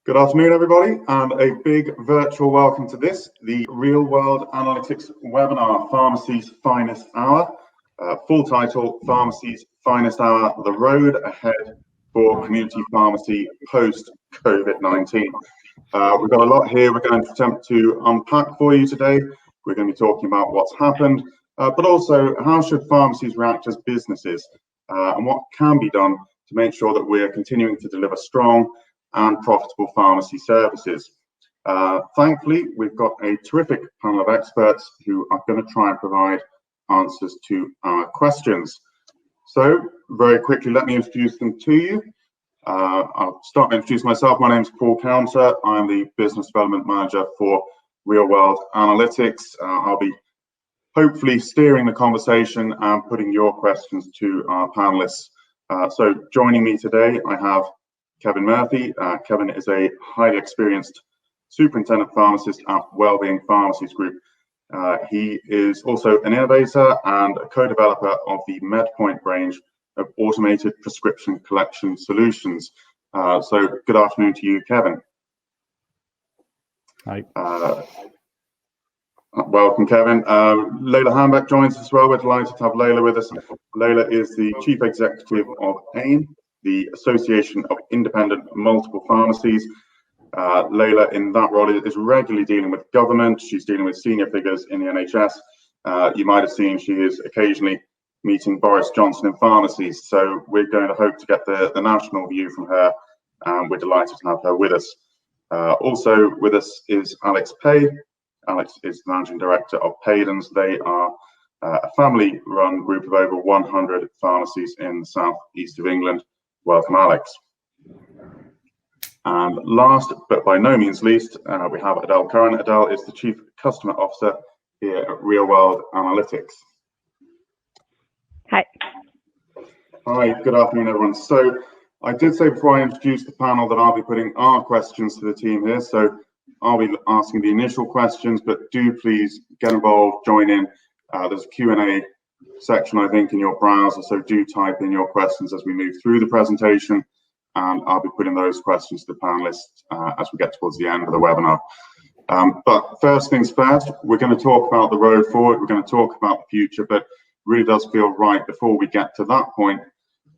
Good afternoon, everybody, and a big virtual welcome to this, the Real World Analytics webinar, Pharmacy's Finest Hour. Full title, Pharmacy's Finest Hour, the road ahead for community pharmacy post-COVID-19. We've got a lot here we're going to attempt to unpack for you today. We're going to be talking about what's happened, but also how should pharmacies react as businesses, and what can be done to make sure that we're continuing to deliver strong and profitable pharmacy services. Thankfully, we've got a terrific panel of experts who are going to try and provide answers to our questions. So very quickly, let me introduce them to you. I'll start by introducing myself. My name is Paul Counter. I'm the Business Development Manager for Real World Analytics. I'll be hopefully steering the conversation and putting your questions to our panelists. So joining me today, I have Kevin Murphy. Kevin is a highly experienced superintendent pharmacist at Wellbeing Pharmacies Group. He is also an innovator and a co-developer of the MedPoint range of automated prescription collection solutions. So good afternoon to you, Kevin. Hi. Welcome, Kevin. Layla Hambeck joins us as well. We're delighted to have Layla with us. Layla is the Chief Executive of AIM, the Association of Independent Multiple Pharmacies. Layla, in that role, is regularly dealing with government. She's dealing with senior figures in the NHS. You might have seen she is occasionally meeting Boris Johnson in pharmacies. So we're going to hope to get the national view from her, and we're delighted to have her with us. Also with us is Alex Pay. Alex is the Managing Director of Paydens. They are a family-run group of over 100 pharmacies in the southeast of England. Welcome, Alex. And last, but by no means least, we have Adele Curran. Adele is the Chief Customer Officer here at Real World Analytics. Hi. Hi, good afternoon, everyone. So I did say before I introduce the panel that I'll be putting our questions to the team here. So I'll be asking the initial questions, but do please get involved, join in. There's a Q&A section, I think, in your browser, so do type in your questions as we move through the presentation, and I'll be putting those questions to the panelists as we get towards the end of the webinar. But first things first, we're going to talk about the road forward, we're going to talk about the future, but really does feel right before we get to that point,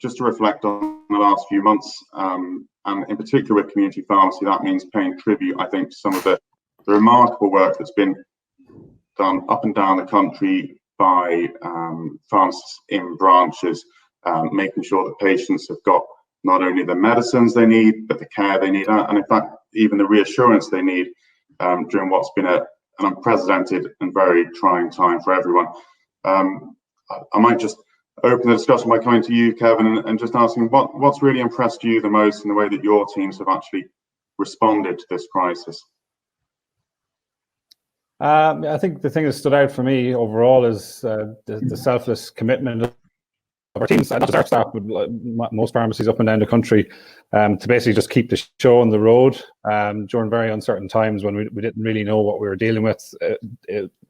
just to reflect on the last few months, and in particular with community pharmacy. That means paying tribute, I think, to some of the remarkable work that's been done up and down the country by pharmacists in branches, making sure that patients have got not only the medicines they need, but the care they need, and in fact, even the reassurance they need during what's been an unprecedented and very trying time for everyone. I might just open the discussion by coming to you, Kevin, and just asking what's really impressed you the most in the way that your teams have actually responded to this crisis. I think the thing that stood out for me overall is the selfless commitment of our teams, not just our staff, but most pharmacies up and down the country, to basically just keep the show on the road during very uncertain times when we didn't really know what we were dealing with.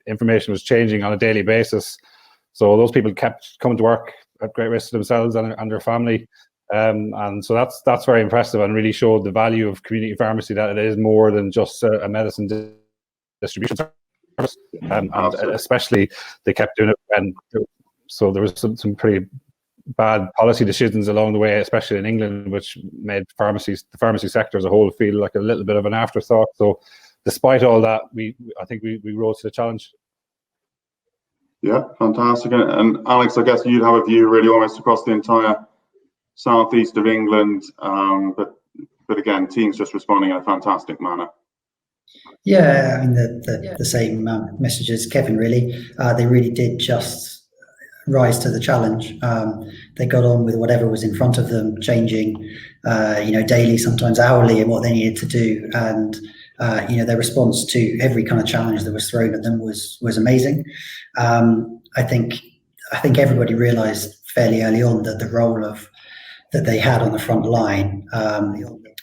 Information was changing on a daily basis. So those people kept coming to work at great risk to themselves and their family. And so that's very impressive and really showed the value of community pharmacy, that it is more than just a medicine distribution service. And especially they kept doing it. And so there was some pretty bad policy decisions along the way, especially in England, which made the pharmacy sector as a whole feel like a little bit of an afterthought. So despite all that, I think we rose to the challenge. Yeah, fantastic. And Alex, I guess you'd have a view really almost across the entire southeast of England, but again, teams just responding in a fantastic manner. Yeah, I mean the same message as Kevin. Really, they really did just rise to the challenge. They got on with whatever was in front of them, changing, daily, sometimes hourly, and what they needed to do. And their response to every kind of challenge that was thrown at them was amazing. I think everybody realised fairly early on that the role that they had on the front line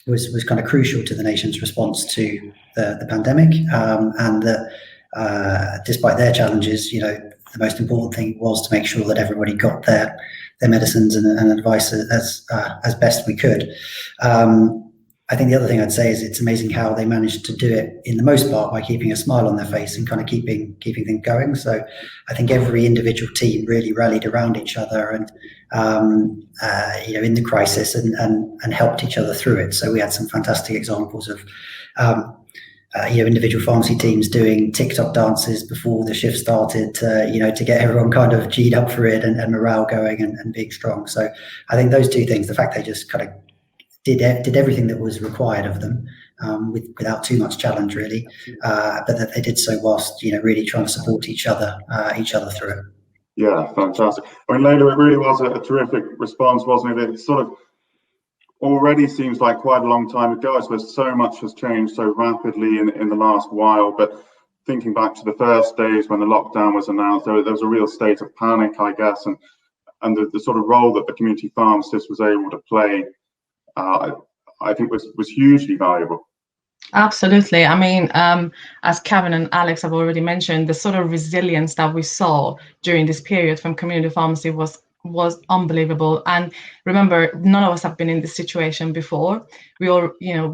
was kind of crucial to the nation's response to the pandemic, and that despite their challenges, the most important thing was to make sure that everybody got their medicines and advice as best we could. I think the other thing I'd say is it's amazing how they managed to do it in the most part by keeping a smile on their face and kind of keeping things going. So I think every individual team really rallied around each other and in the crisis and helped each other through it. So we had some fantastic examples of individual pharmacy teams doing TikTok dances before the shift started to get everyone kind of G'd up for it and morale going and being strong. So I think those two things, the fact they just kind of did everything that was required of them without too much challenge, really, but that they did so whilst really trying to support each other through it. Yeah, fantastic. I mean, Layla, it really was a terrific response, wasn't it? It sort of already seems like quite a long time ago. I suppose so much has changed so rapidly in the last while. But thinking back to the first days when the lockdown was announced, there was a real state of panic, I guess, and the sort of role that the community pharmacist was able to play, I think was hugely valuable. Absolutely. I mean, as Kevin and Alex have already mentioned, the sort of resilience that we saw during this period from community pharmacy was unbelievable. And remember, none of us have been in this situation before. We're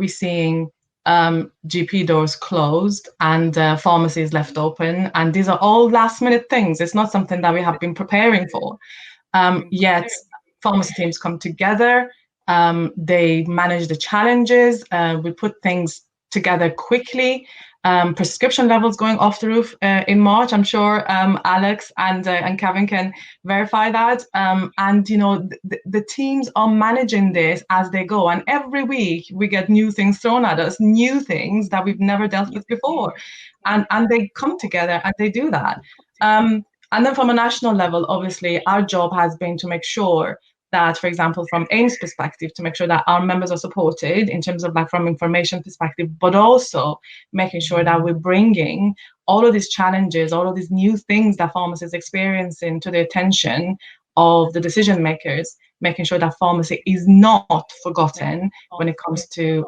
seeing GP doors closed and pharmacies left open, and these are all last minute things. It's not something that we have been preparing for. Yet pharmacy teams come together. They manage the challenges. We put things together quickly. Prescription levels going off the roof in March. I'm sure Alex and Kevin can verify that. The teams are managing this as they go. And every week we get new things thrown at us, new things that we've never dealt with before. And they come together and they do that. And then from a national level, obviously, our job has been to make sure that, for example, from AIM's perspective, to make sure that our members are supported in terms of from information perspective, but also making sure that we're bringing all of these challenges, all of these new things that pharmacists are experiencing to the attention of the decision makers, making sure that pharmacy is not forgotten when it comes to,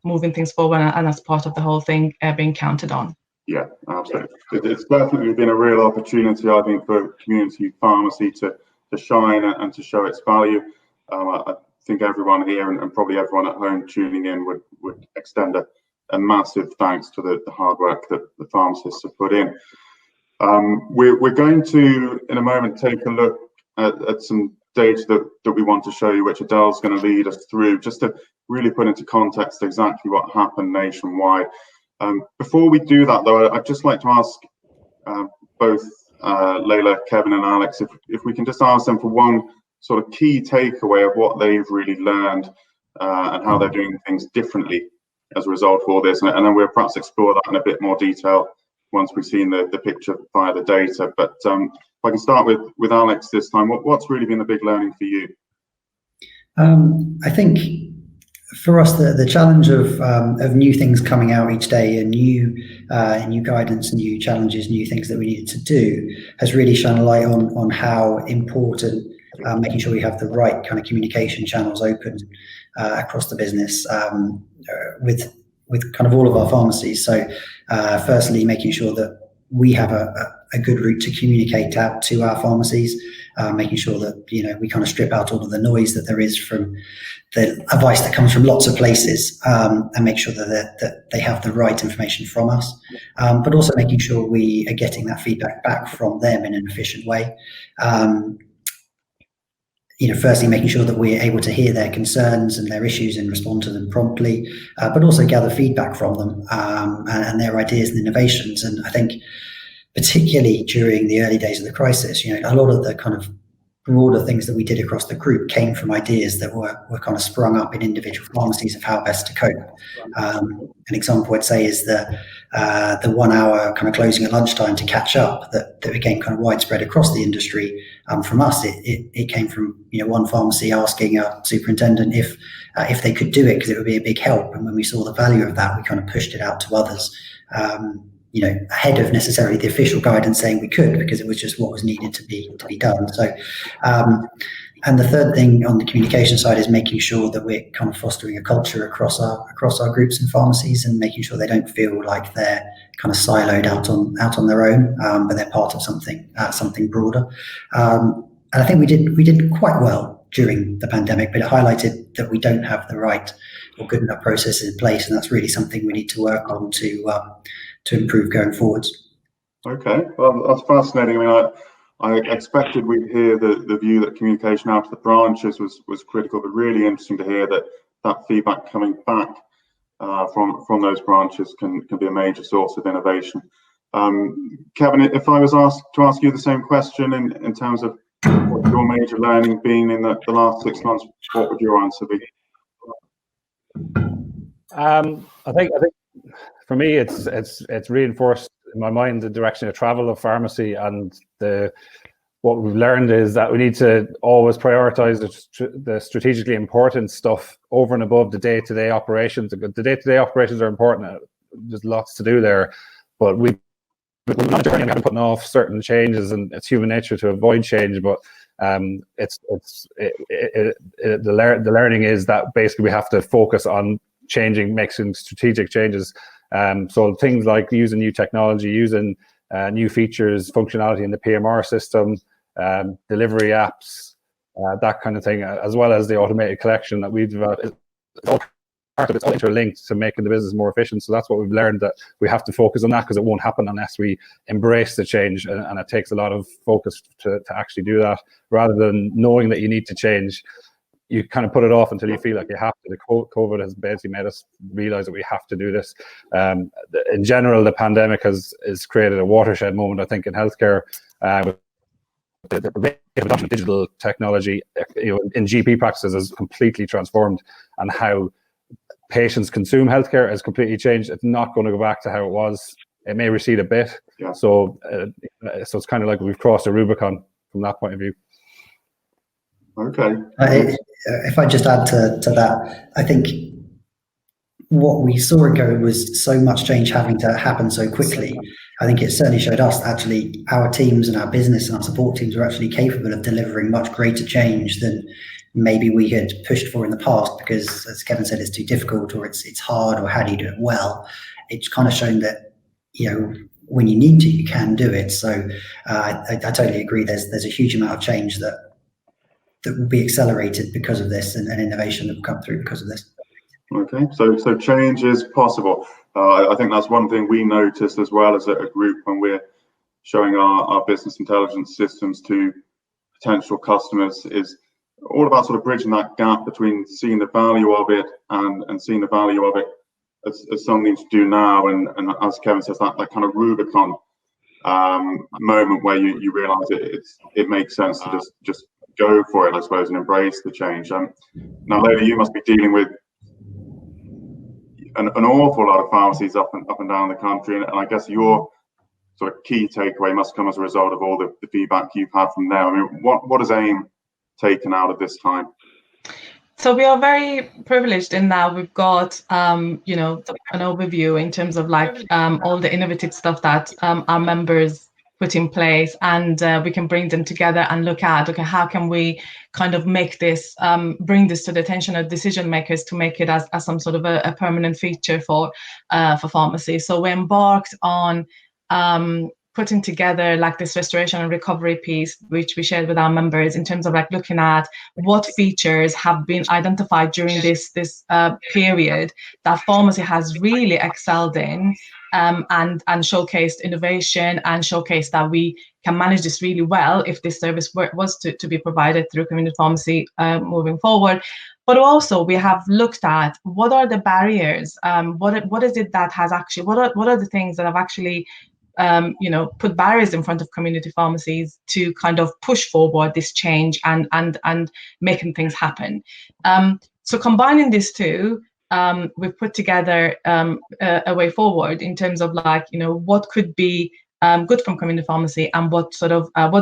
moving things forward and as part of the whole thing being counted on. Yeah, absolutely. It's definitely been a real opportunity, I think, for community pharmacy to shine and to show its value. I think everyone here and probably everyone at home tuning in would extend a massive thanks to the hard work that the pharmacists have put in. We're going to, in a moment, take a look at some data that we want to show you, which Adele's going to lead us through, just to really put into context exactly what happened nationwide. Before we do that, though, I'd just like to ask both Layla, Kevin and Alex, if we can just ask them for one sort of key takeaway of what they've really learned and how they're doing things differently as a result of all this, and then we'll perhaps explore that in a bit more detail once we've seen the picture via the data. But if I can start with Alex this time, what's really been the big learning for you? I think for us, the challenge of new things coming out each day and new guidance, new challenges, new things that we needed to do has really shone a light on how important making sure we have the right kind of communication channels open across the business with kind of all of our pharmacies. So firstly, making sure that we have a good route to communicate out to our pharmacies, making sure that we kind of strip out all of the noise that there is from the advice that comes from lots of places, and make sure that they have the right information from us, but also making sure we are getting that feedback back from them in an efficient way. Firstly, making sure that we're able to hear their concerns and their issues and respond to them promptly, but also gather feedback from them and their ideas and innovations. And I think particularly during the early days of the crisis, a lot of the kind of broader things that we did across the group came from ideas that were kind of sprung up in individual pharmacies of how best to cope. An example I'd say is the 1 hour kind of closing at lunchtime to catch up that became kind of widespread across the industry. From us, it came from one pharmacy asking a superintendent if they could do it because it would be a big help. And when we saw the value of that, we kind of pushed it out to others. Ahead of necessarily the official guidance saying we could, because it was just what was needed to be done. So, and the third thing on the communication side is making sure that we're kind of fostering a culture across our groups and pharmacies, and making sure they don't feel like they're kind of siloed out on their own, but they're part of something broader. And I think we did quite well during the pandemic, but it highlighted that we don't have the right or good enough processes in place, and that's really something we need to work on to improve going forwards. Okay, well, that's fascinating. I mean, I expected we'd hear the view that communication out to the branches was critical, but really interesting to hear that feedback coming back from those branches can be a major source of innovation. Kevin, if I was asked to ask you the same question in terms of what your major learning been in the last 6 months, what would your answer be? I think for me, it's reinforced in my mind the direction of travel of pharmacy, and what we've learned is that we need to always prioritize the strategically important stuff over and above the day-to-day operations. The day-to-day operations are important. There's lots to do there, but we're not journey. We haven't putting off certain changes, and it's human nature to avoid change. But the learning is that basically we have to focus on making strategic changes. So things like using new technology, using new features, functionality in the PMR system, delivery apps, that kind of thing, as well as the automated collection that we've developed. It's all interlinked to making the business more efficient. So that's what we've learned, that we have to focus on that, because it won't happen unless we embrace the change, and it takes a lot of focus to actually do that. Rather than knowing that you need to change, you kind of put it off until you feel like you have to. The COVID has basically made us realize that we have to do this. In general, the pandemic has created a watershed moment, I think, in healthcare. The adoption of digital technology, in GP practices, has completely transformed, and how patients consume healthcare has completely changed. It's not going to go back to how it was. It may recede a bit. Yeah. So it's kind of like we've crossed a Rubicon from that point of view. Okay. If I just add to that, I think what we saw ago was so much change having to happen so quickly. I think it certainly showed us that actually our teams and our business and our support teams were actually capable of delivering much greater change than maybe we had pushed for in the past, because, as Kevin said, it's too difficult, or it's hard, or how do you do it well? It's kind of shown that, when you need to, you can do it. So I totally agree. There's a huge amount of change that will be accelerated because of this, and innovation that will come through because of this. Okay, so change is possible. I think that's one thing we noticed as well as a group when we're showing our business intelligence systems to potential customers, is all about sort of bridging that gap between seeing the value of it and seeing the value of it as something to do now, and as Kevin says, that kind of Rubicon moment where you realise it makes sense to just go for it, I suppose, and embrace the change. Now, Leila, you must be dealing with an awful lot of pharmacies up and down the country, and I guess your sort of key takeaway must come as a result of all the feedback you've had from them. I mean, what has AIM taken out of this time? So we are very privileged in that we've got, an overview in terms of all the innovative stuff that our members put in place, and we can bring them together and look at, okay, how can we kind of make this, bring this to the attention of decision makers to make it as some sort of a permanent feature for pharmacy. So we embarked on putting together this restoration and recovery piece, which we shared with our members, in terms of looking at what features have been identified during this period that pharmacy has really excelled in, and showcased innovation, and showcased that we can manage this really well if this service was to be provided through community pharmacy moving forward. But also we have looked at what are the barriers, what is it that has actually, what are the things that have actually put barriers in front of community pharmacies to kind of push forward this change and making things happen. So combining these two, we've put together a way forward in terms of what could be good from community pharmacy, and what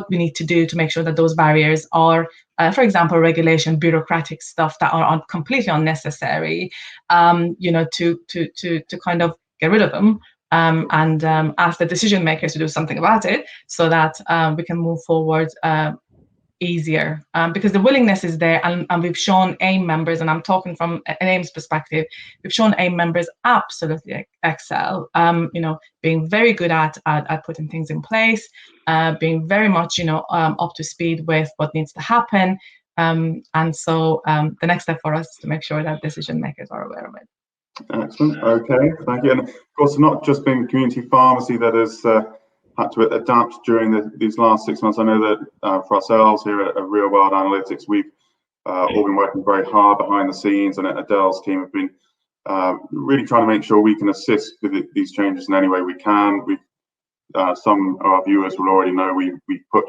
we need to do to make sure that those barriers are, for example, regulation, bureaucratic stuff that are completely unnecessary, to kind of get rid of them. And ask the decision makers to do something about it, so that we can move forward easier, because the willingness is there, and we've shown AIM members, and I'm talking from an AIM's perspective, we've shown AIM members absolutely excel, being very good at putting things in place, being very much up to speed with what needs to happen, And so the next step for us is to make sure that decision makers are aware of it. Excellent. Okay, thank you. And of course, it's not just been community pharmacy that has had to adapt during these last 6 months. I know that for ourselves here at Real World Analytics, we've all been working very hard behind the scenes, and Adele's team have been really trying to make sure we can assist with these changes in any way we can. Some of our viewers will already know we've put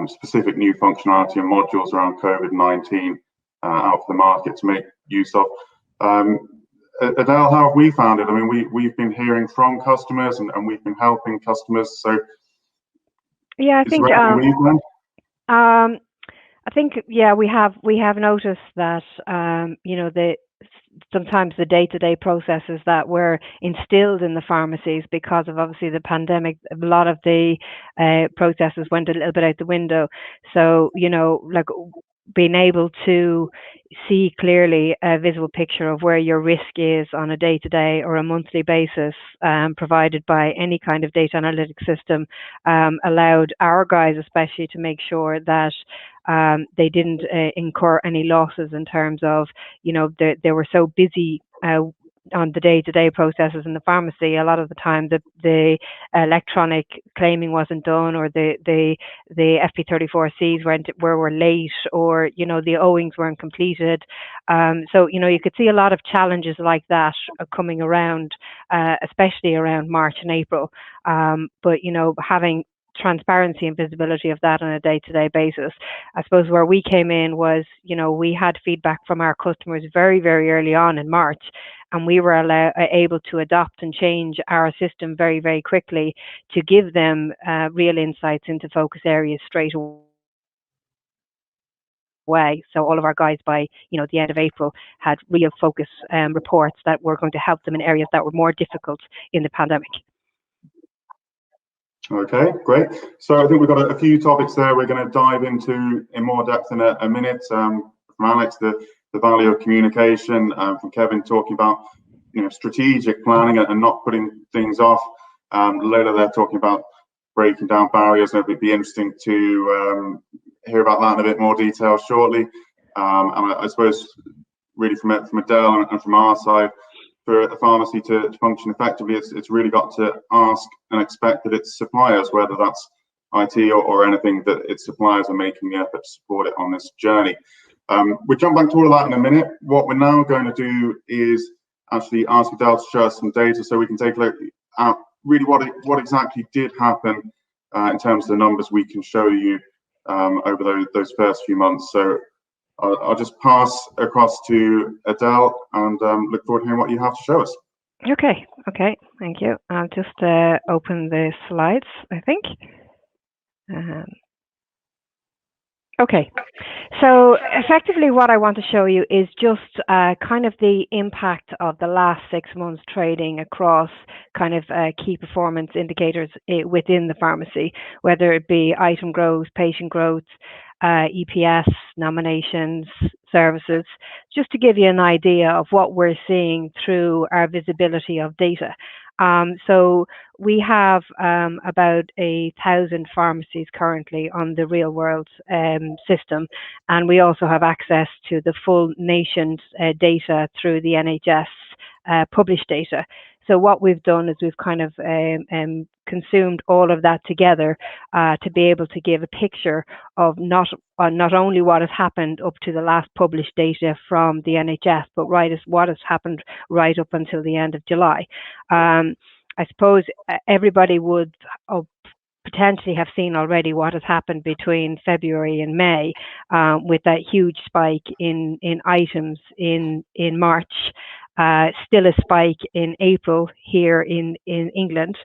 specific new functionality and modules around COVID-19 out for the market to make use of. Adele, how have we found it? I mean, we've been hearing from customers and we've been helping customers. So, yeah, I think yeah, we have noticed that you know, sometimes the day-to-day processes that were instilled in the pharmacies because of obviously the pandemic, a lot of the processes went a little bit out the window. So, you know, like being able to see clearly a visual picture of where your risk is on a day-to-day or a monthly basis, provided by any kind of data analytics system, allowed our guys especially to make sure that they didn't incur any losses in terms of, you know, they were so busy on the day-to-day processes in the pharmacy. A lot of the time the electronic claiming wasn't done, or the FP34Cs were late, or, you know, the owings weren't completed. So, you know, you could see a lot of challenges like that coming around, especially around March and April. But, you know, having transparency and visibility of that on a day-to-day basis, I suppose where we came in was, you know, we had feedback from our customers very, very early on in March, and we were able to adopt and change our system very, very quickly to give them real insights into focus areas straight away. So all of our guys by, you know, the end of April had real focus reports that were going to help them in areas that were more difficult in the pandemic. Okay, great. So I think we've got a few topics there we're going to dive into in more depth in a minute. From Alex, the value of communication, from Kevin talking about, you know, strategic planning and not putting things off. Later they're talking about breaking down barriers, and it'd be interesting to hear about that in a bit more detail shortly. And I suppose really from Adele and from our side, for a pharmacy to function effectively, it's really got to ask and expect that its suppliers, whether that's IT or anything, that its suppliers are making the effort to support it on this journey. We'll jump back to all of that in a minute. What we're now going to do is actually ask Adele to show us some data so we can take a look at really what exactly did happen in terms of the numbers we can show you over those first few months. So I'll just pass across to Adele and look forward to hearing what you have to show us. Okay, thank you. I'll just open the slides, I think. Okay, so effectively what I want to show you is just kind of the impact of the last 6 months trading across kind of key performance indicators within the pharmacy, whether it be item growth, patient growth, EPS, nominations, services, just to give you an idea of what we're seeing through our visibility of data. So we have about 1,000 pharmacies currently on the Real World system, and we also have access to the full nation's data through the NHS published data. So what we've done is we've kind of consumed all of that together to be able to give a picture of not only what has happened up to the last published data from the NHS, but what has happened right up until the end of July. I suppose everybody would potentially have seen already what has happened between February and May, with that huge spike in items in March. Still a spike in April here in England.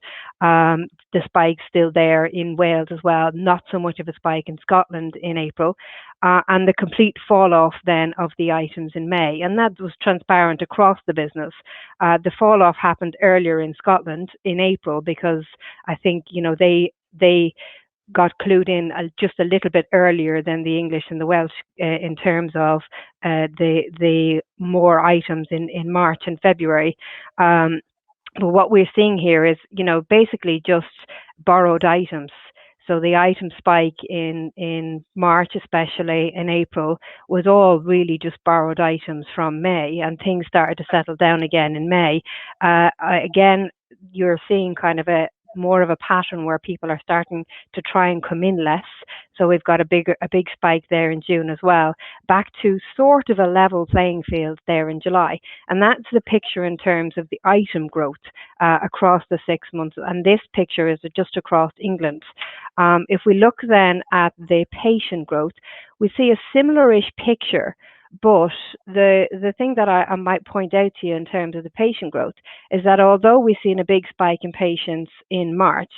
The spike's still there in Wales as well, not so much of a spike in Scotland in April, and the complete fall off then of the items in May, and that was transparent across the business. The fall off happened earlier in Scotland in April because I think, you know, they got clued in just a little bit earlier than the English and the Welsh in terms of the more items in March and February. But what we're seeing here is, you know, basically just borrowed items. So the item spike in March, especially in April, was all really just borrowed items from May, and things started to settle down again in May. Again, you're seeing kind of more of a pattern where people are starting to try and come in less. So we've got a big spike there in June as well, back to sort of a level playing field there in July. And that's the picture in terms of the item growth across the 6 months. And this picture is just across England. If we look then at the patient growth, we see a similar-ish picture. But the thing that I might point out to you in terms of the patient growth is that although we've seen a big spike in patients in March,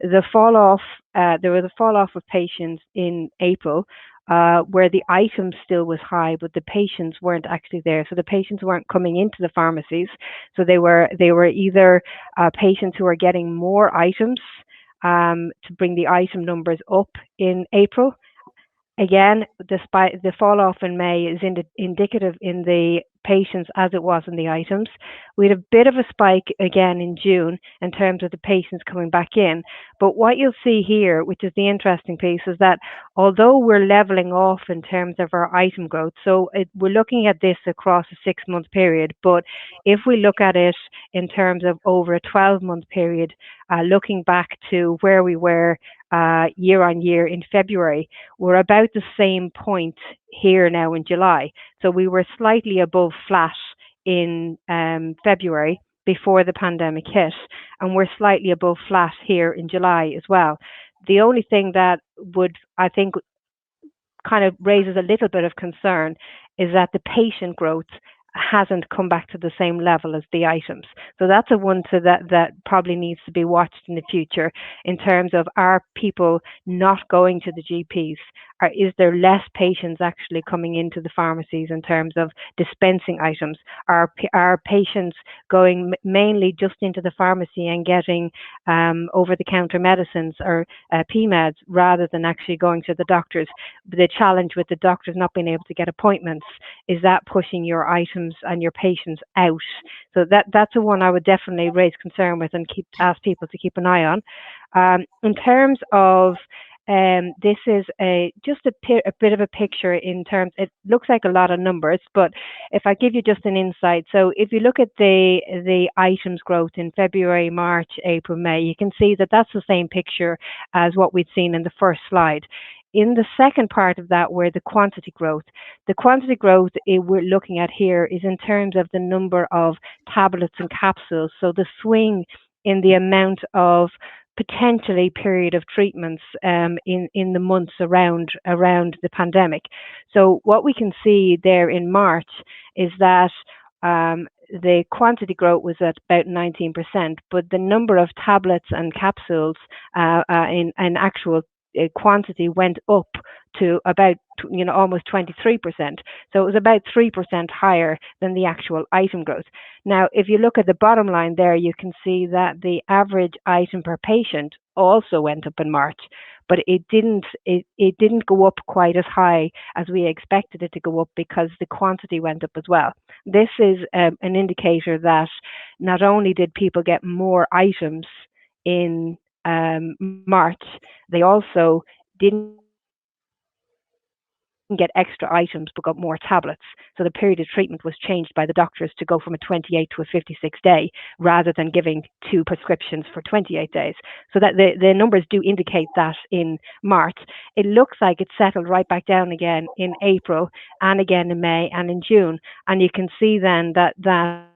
the fall off, there was a fall off of patients in April, where the items still was high, but the patients weren't actually there. So the patients weren't coming into the pharmacies. So they were either patients who are getting more items to bring the item numbers up in April. Again, despite the fall off in May is indicative in the patients as it was in the items. We had a bit of a spike again in June in terms of the patients coming back in. But what you'll see here, which is the interesting piece, is that although we're leveling off in terms of our item growth, so we're looking at this across a 6-month period, but if we look at it in terms of over a 12-month period, looking back to where we were year on year in February, we're about the same point here now in July. So we were slightly above flat in February before the pandemic hit, and we're slightly above flat here in July as well. The only thing that would, I think, kind of raises a little bit of concern is that the patient growth hasn't come back to the same level as the items. So that's a one that probably needs to be watched in the future in terms of, are people not going to the GPs? Or is there less patients actually coming into the pharmacies in terms of dispensing items? Are patients going mainly just into the pharmacy and getting over-the-counter medicines or PMEDs rather than actually going to the doctors? The challenge with the doctors not being able to get appointments is that pushing your items and your patients out. So that's the one I would definitely raise concern with and ask people to keep an eye on. In terms of this is just a bit of a picture in terms, it looks like a lot of numbers, but if I give you just an insight, so if you look at the items growth in February, March, April, May, you can see that that's the same picture as what we'd seen in the first slide. In the second part of that, where the quantity growth we're looking at here is in terms of the number of tablets and capsules. So the swing in the amount of potentially period of treatments in the months around the pandemic. So what we can see there in March is that the quantity growth was at about 19%, but the number of tablets and capsules in actual quantity went up to about almost 23%. So it was about 3% higher than the actual item growth. Now, if you look at the bottom line there, you can see that the average item per patient also went up in March, but it didn't go up quite as high as we expected it to go up because the quantity went up as well. This is an indicator that not only did people get more items in March, they also didn't get extra items but got more tablets. So the period of treatment was changed by the doctors to go from a 28 to a 56 day rather than giving 2 prescriptions for 28 days. So that the numbers do indicate that in March. It looks like it settled right back down again in April and again in May and in June. And you can see then that the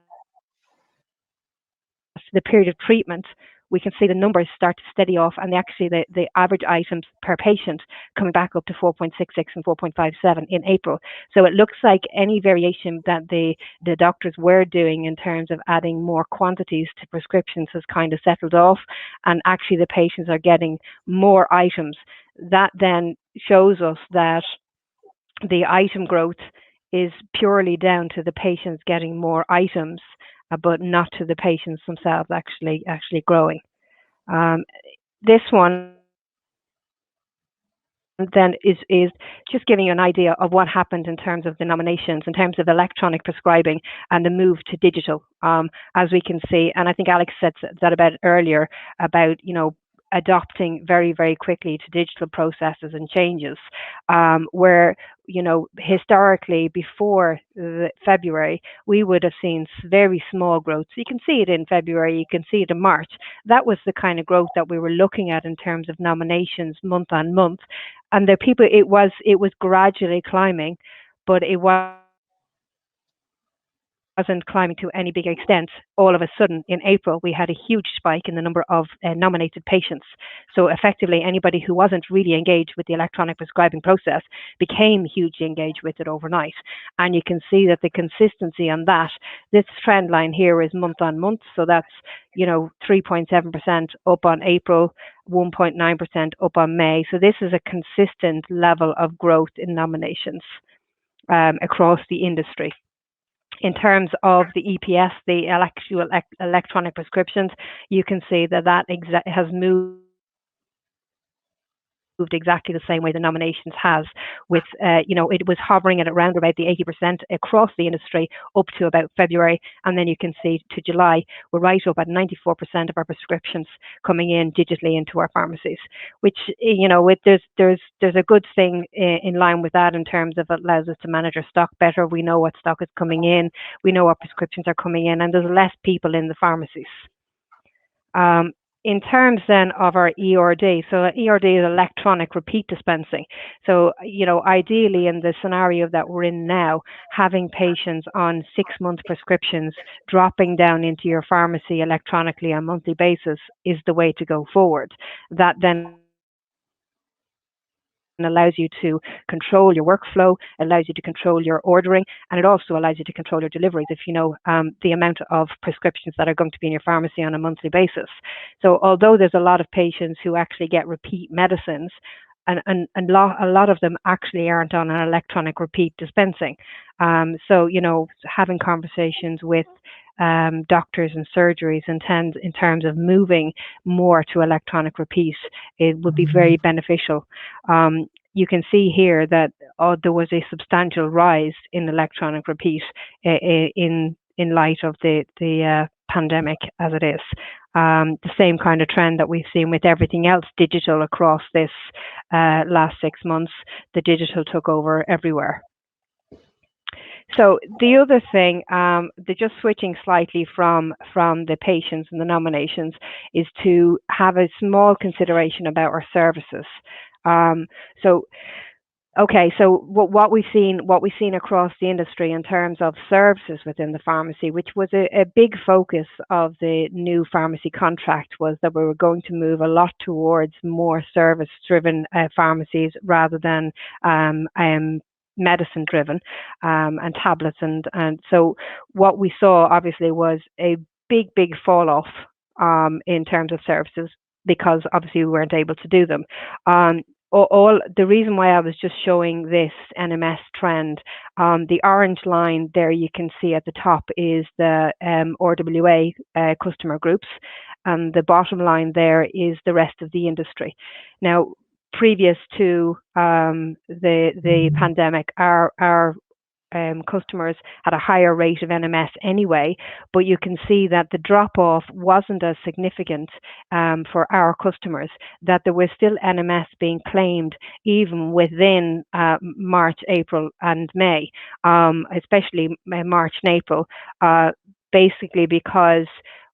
period of treatment, we can see the numbers start to steady off, and actually the average items per patient coming back up to 4.66 and 4.57 in April. So it looks like any variation that the doctors were doing in terms of adding more quantities to prescriptions has kind of settled off, and actually the patients are getting more items. That then shows us that the item growth is purely down to the patients getting more items, but not to the patients themselves actually growing. This one then is just giving you an idea of what happened in terms of the nominations, in terms of electronic prescribing and the move to digital, as we can see. And I think Alex said that about earlier about, adopting very, very quickly to digital processes and changes, where, you know, historically before February, we would have seen very small growth. So you can see it in February, you can see it in March. That was the kind of growth that we were looking at in terms of nominations month on month. And the people, it was gradually climbing, but it wasn't climbing to any big extent. All of a sudden, in April, we had a huge spike in the number of nominated patients. So effectively, anybody who wasn't really engaged with the electronic prescribing process became hugely engaged with it overnight. And you can see that the consistency on that, this trend line here is month on month. So that's, you know, 3.7% up on April, 1.9% up on May. So this is a consistent level of growth in nominations across the industry. In terms of the EPS, the actual electronic prescriptions, you can see that has moved exactly the same way the nominations has, with you know, it was hovering at around about the 80% across the industry up to about February, and then you can see to July we're right up at 94% of our prescriptions coming in digitally into our pharmacies, which, you know, there's a good thing in line with that in terms of it allows us to manage our stock better. We know what stock is coming in, we know what prescriptions are coming in, and there's less people in the pharmacies. In terms then of our ERD, so ERD is electronic repeat dispensing. So, you know, ideally in the scenario that we're in now, having patients on 6-month prescriptions dropping down into your pharmacy electronically on a monthly basis is the way to go forward. That then allows you to control your workflow, allows you to control your ordering, and it also allows you to control your deliveries if you know the amount of prescriptions that are going to be in your pharmacy on a monthly basis. So although there's a lot of patients who actually get repeat medicines, and a lot of them actually aren't on an electronic repeat dispensing. So, you know, having conversations with doctors and surgeries in terms of moving more to electronic repeat, it would be very beneficial. You can see here that there was a substantial rise in electronic repeat in light of the pandemic as it is. The same kind of trend that we've seen with everything else digital across this last 6 months, the digital took over everywhere. So the other thing, they're just switching slightly from the patients and the nominations, is to have a small consideration about our services. So what we've seen across the industry in terms of services within the pharmacy, which was a big focus of the new pharmacy contract, was that we were going to move a lot towards more service-driven pharmacies rather than medicine driven and tablets, and so what we saw obviously was a big fall off in terms of services, because obviously we weren't able to do them. The reason why I was just showing this NMS trend, the orange line there you can see at the top is the RWA customer groups, and the bottom line there is the rest of the industry. Now, previous to the pandemic, our customers had a higher rate of NMS anyway, but you can see that the drop-off wasn't as significant for our customers, that there was still NMS being claimed even within March, April and May, especially March and April, basically because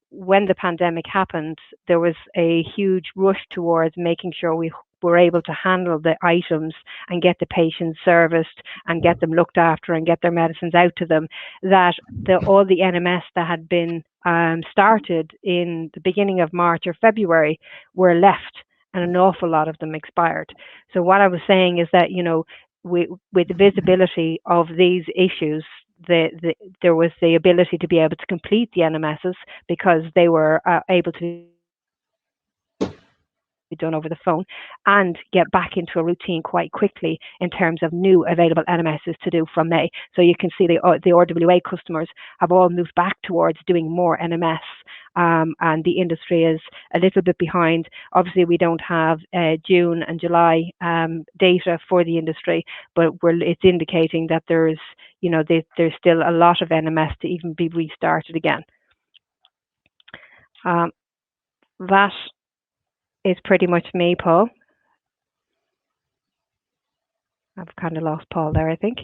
when the pandemic happened, there was a huge rush towards making sure we were able to handle the items and get the patients serviced and get them looked after and get their medicines out to them, that all the NMS that had been started in the beginning of March or February were left, and an awful lot of them expired. So what I was saying is that, you know, with the visibility of these issues, there was the ability to be able to complete the NMSs because they were able to be done over the phone and get back into a routine quite quickly in terms of new available NMSs to do from May. So you can see the RWA customers have all moved back towards doing more NMS, and the industry is a little bit behind. Obviously, we don't have June and July data for the industry, but it's indicating that there's still a lot of NMS to even be restarted again. That is pretty much me, Paul. I've kind of lost Paul there, I think.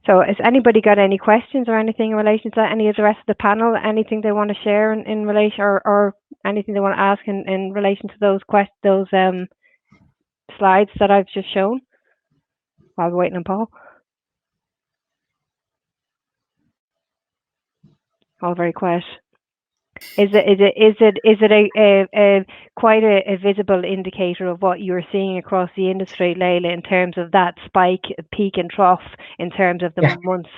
So has anybody got any questions or anything in relation to that? Any of the rest of the panel, anything they want to share in relation, or anything they want to ask in relation to those slides that I've just shown while we're waiting on Paul? All very quiet. Is it a quite a visible indicator of what you're seeing across the industry, Leila, in terms of that spike, peak and trough, in terms of the months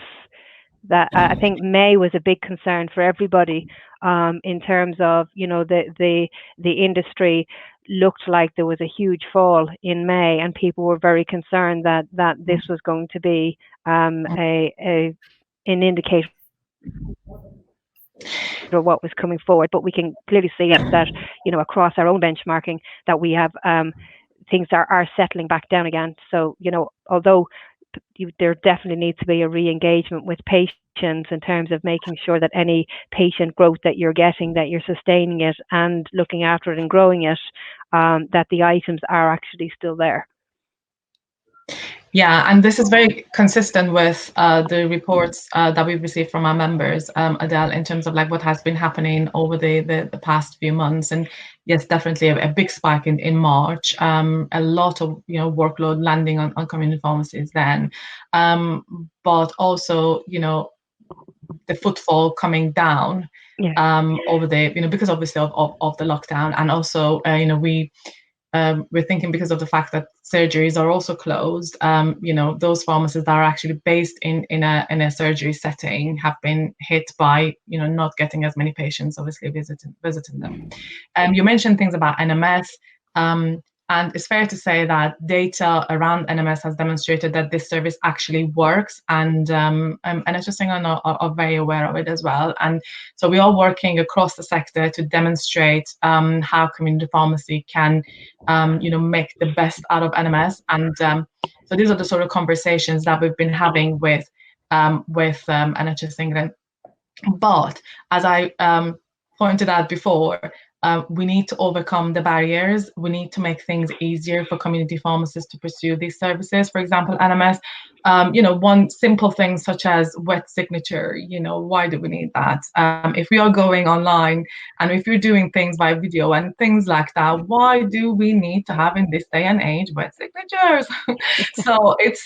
that I think May was a big concern for everybody, in terms of, you know, the industry looked like there was a huge fall in May, and people were very concerned that this was going to be an indicator or what was coming forward. But we can clearly see that, you know, across our own benchmarking, that we have things are settling back down again. So, you know, although there definitely needs to be a re-engagement with patients in terms of making sure that any patient growth that you're getting, that you're sustaining it and looking after it and growing it, that the items are actually still there. Yeah, and this is very consistent with the reports that we've received from our members, Adele, in terms of like what has been happening over the past few months. And yes, definitely a big spike in March, a lot of, you know, workload landing on community pharmacies then, but also, you know, the footfall coming down over the, you know, because obviously of the lockdown, and also, you know, we're thinking because of the fact that surgeries are also closed, you know, those pharmacies that are actually based in a surgery setting have been hit by, you know, not getting as many patients obviously visiting them. You mentioned things about NMS, and it's fair to say that data around NMS has demonstrated that this service actually works, and NHS England are very aware of it as well. And so we are working across the sector to demonstrate how community pharmacy can, you know, make the best out of NMS. And so these are the sort of conversations that we've been having with NHS England. But as I pointed out before, we need to overcome the barriers. We need to make things easier for community pharmacists to pursue these services. For example, NMS, you know, one simple thing such as wet signature, you know, why do we need that? If we are going online and if you're doing things by video and things like that, why do we need to have in this day and age wet signatures? So it's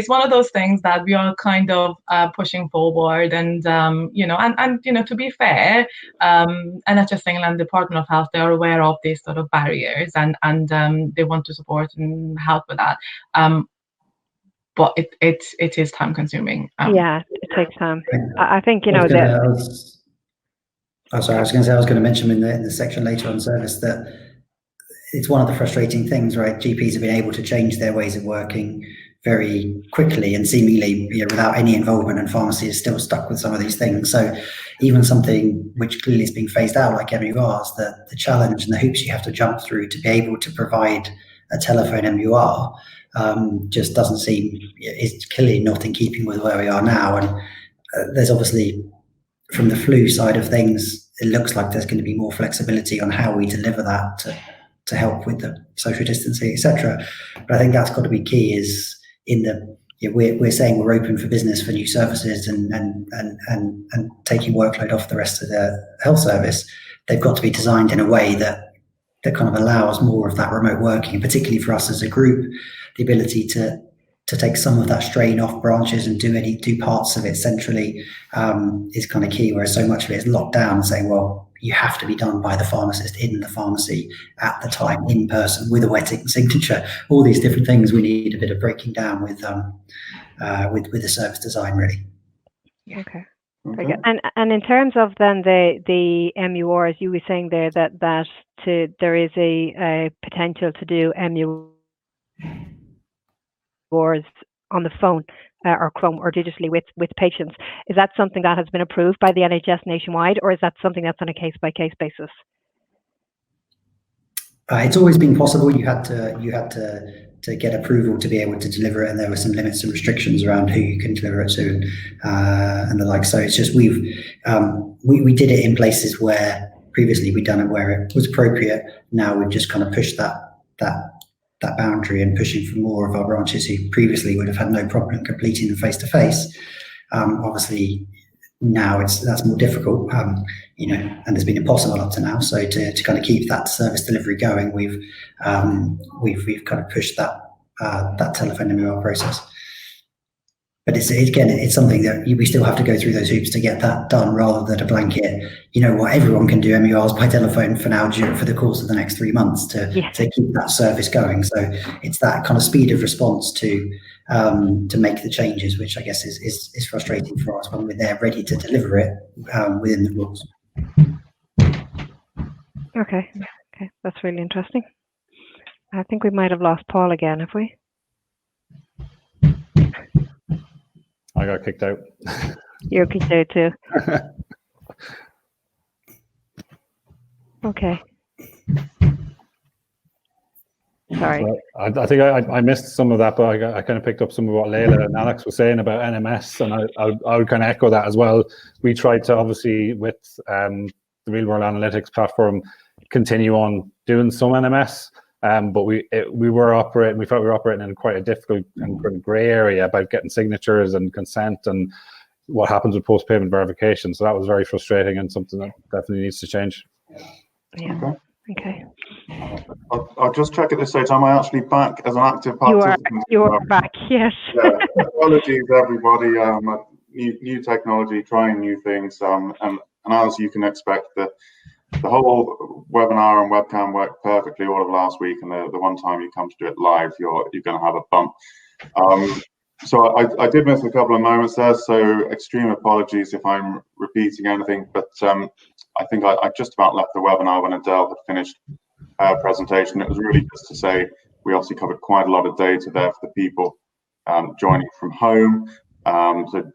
one of those things that we are kind of pushing forward, and you know, and you know, to be fair, NHS England, Department of Health, they are aware of these sort of barriers, and they want to support and help with that. But it is time consuming. Yeah, it takes time. I think, you know, I was going to say, I was going to mention in the section later on service that it's one of the frustrating things, right? GPs have been able to change their ways of working very quickly and seemingly, you know, without any involvement, and pharmacy is still stuck with some of these things. So even something which clearly is being phased out, like MURs, the challenge and the hoops you have to jump through to be able to provide a telephone MUR just doesn't seem, is clearly not in keeping with where we are now. And there's obviously, from the flu side of things, it looks like there's going to be more flexibility on how we deliver that to help with the social distancing, etc. But I think that's got to be key, is in the, we're saying we're open for business for new services and taking workload off the rest of the health service. They've got to be designed in a way that kind of allows more of that remote working, particularly for us as a group, the ability to take some of that strain off branches and do parts of it centrally is kind of key, whereas so much of it is locked down and saying, well, you have to be done by the pharmacist in the pharmacy at the time, in person, with a wet signature. All these different things we need a bit of breaking down with the service design, really. Okay. Very good. And in terms of then the MURs, you were saying there that there is a potential to do MURs on the phone or Chrome or digitally with patients. Is that something that has been approved by the NHS nationwide, or is that something that's on a case-by-case basis? It's always been possible. You had to get approval to be able to deliver it, and there were some limits and restrictions around who you can deliver it to and the like. So it's just we did it in places where previously we'd done it where it was appropriate. Now we've just kind of pushed that boundary and pushing for more of our branches who previously would have had no problem completing them face to face. Obviously, now that's more difficult, and it's been impossible up to now. So to kind of keep that service delivery going, we've kind of pushed that telephone MOR process. But it's something that we still have to go through those hoops to get that done, rather than a blanket. Everyone can do MERs by telephone for now for the course of the next 3 months to keep that service going. So it's that kind of speed of response to make the changes, which I guess is frustrating for us when we're there ready to deliver it within the rules. Okay, that's really interesting. I think we might have lost Paul again, have we? I got kicked out. You're kicked out too. Okay. Sorry. So I think I missed some of that, but I kind of picked up some of what Layla and Alex were saying about NMS, and I would kind of echo that as well. We tried to, obviously, with the Real World Analytics platform, continue on doing some NMS, but we felt we were operating in quite a difficult and grey area about getting signatures and consent and what happens with post-payment verification. So that was very frustrating and something that definitely needs to change. Yeah. Okay. I'll just check at this stage. Am I actually back as an active participant? You are back. Yes. Yeah. Apologies, everybody. New technology, trying new things, and as you can expect, the whole webinar and webcam worked perfectly all of last week, and the one time you come to do it live, you're going to have a bump. So I did miss a couple of moments there, so extreme apologies if I'm repeating anything, but I think I just about left the webinar when Adele had finished her presentation. It was really just to say we obviously covered quite a lot of data there for the people joining from home. So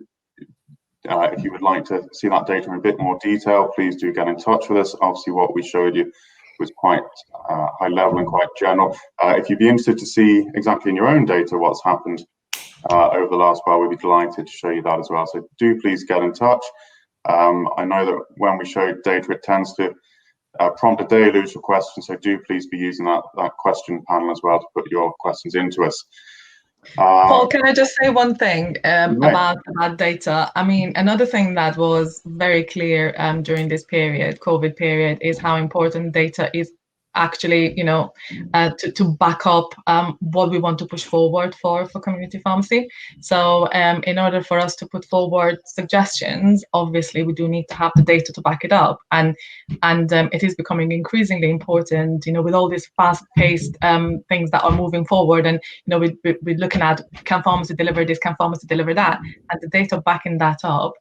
if you would like to see that data in a bit more detail, please do get in touch with us. Obviously, what we showed you was quite high level and quite general. If you'd be interested to see exactly in your own data what's happened over the last while, we'd be delighted to show you that as well. So do please get in touch. I know that when we show data, it tends to prompt a deluge of questions, so do please be using that question panel as well to put your questions into us. Paul, can I just say one thing about data? I mean, another thing that was very clear during this period, COVID period, is how important data is actually, to back up what we want to push forward for community pharmacy. So in order for us to put forward suggestions, obviously we do need to have the data to back it up, and it is becoming increasingly important, with all these fast-paced things that are moving forward, and we're looking at, can pharmacy deliver this, can pharmacy deliver that, and the data backing that up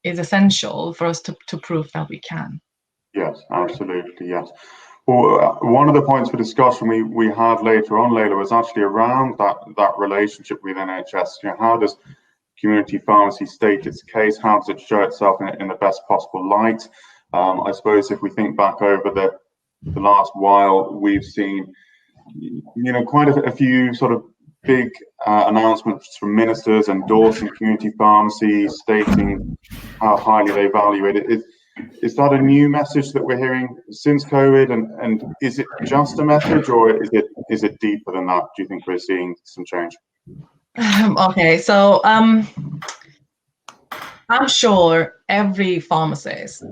is essential for us to prove that we can. Yes, absolutely, yes. Well, one of the points for discussion we had later on, Layla, was actually around that relationship with NHS. How does community pharmacy state its case? How does it show itself in the best possible light? I suppose if we think back over the last while, we've seen, quite a few sort of big announcements from ministers endorsing community pharmacy, stating how highly they value it. Is that a new message that we're hearing since COVID, and is it just a message, or is it deeper than that? Do you think we're seeing some change? Okay, so I'm sure every pharmacist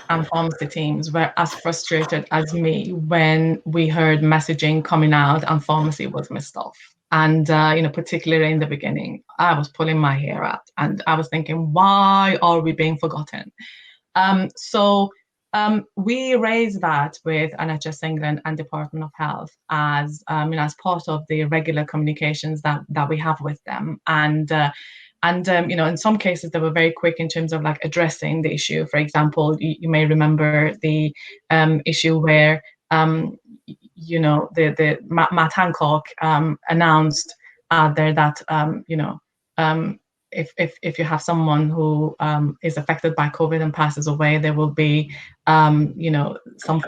and pharmacy teams were as frustrated as me when we heard messaging coming out and pharmacy was missed off. And particularly in the beginning, I was pulling my hair out, and I was thinking, why are we being forgotten? So we raised that with NHS England and Department of Health as part of the regular communications that we have with them, and in some cases they were very quick in terms of addressing the issue. For example, you may remember the issue where the Matt Hancock announced there that if you have someone who is affected by COVID and passes away, there will be, some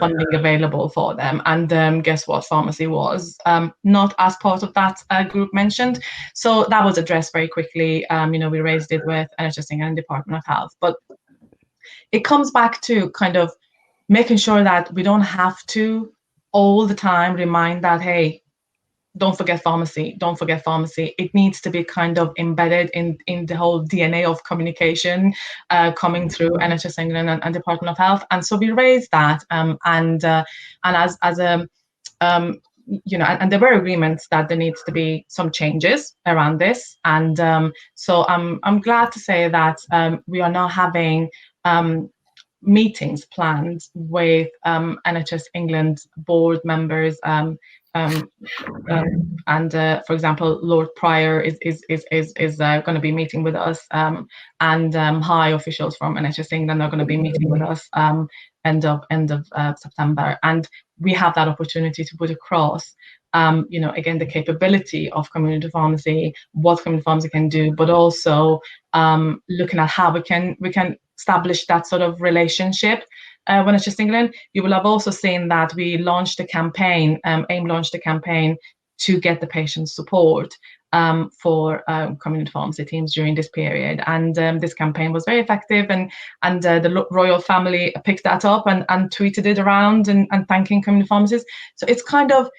funding available for them. And guess what? Pharmacy was not as part of that group mentioned. So that was addressed very quickly. We raised it with NHS and Department of Health. But it comes back to kind of making sure that we don't have to all the time remind that, hey, don't forget pharmacy, don't forget pharmacy. It needs to be kind of embedded in the whole DNA of communication coming through NHS England and Department of Health. And so we raised that, and as a you know, and there were agreements that there needs to be some changes around this. And so I'm glad to say that we are now having meetings planned with NHS England board members, and for example, Lord Pryor is going to be meeting with us, and high officials from NHS England are going to be meeting with us end of September, and we have that opportunity to put across, you know, again, the capability of community pharmacy, what community pharmacy can do, but also looking at how we can establish that sort of relationship. When it's just England, you will have also seen that we launched a campaign, AIM launched a campaign to get the patient support for community pharmacy teams during this period. And this campaign was very effective, and the royal family picked that up and tweeted it around and thanking community pharmacists. So it's kind of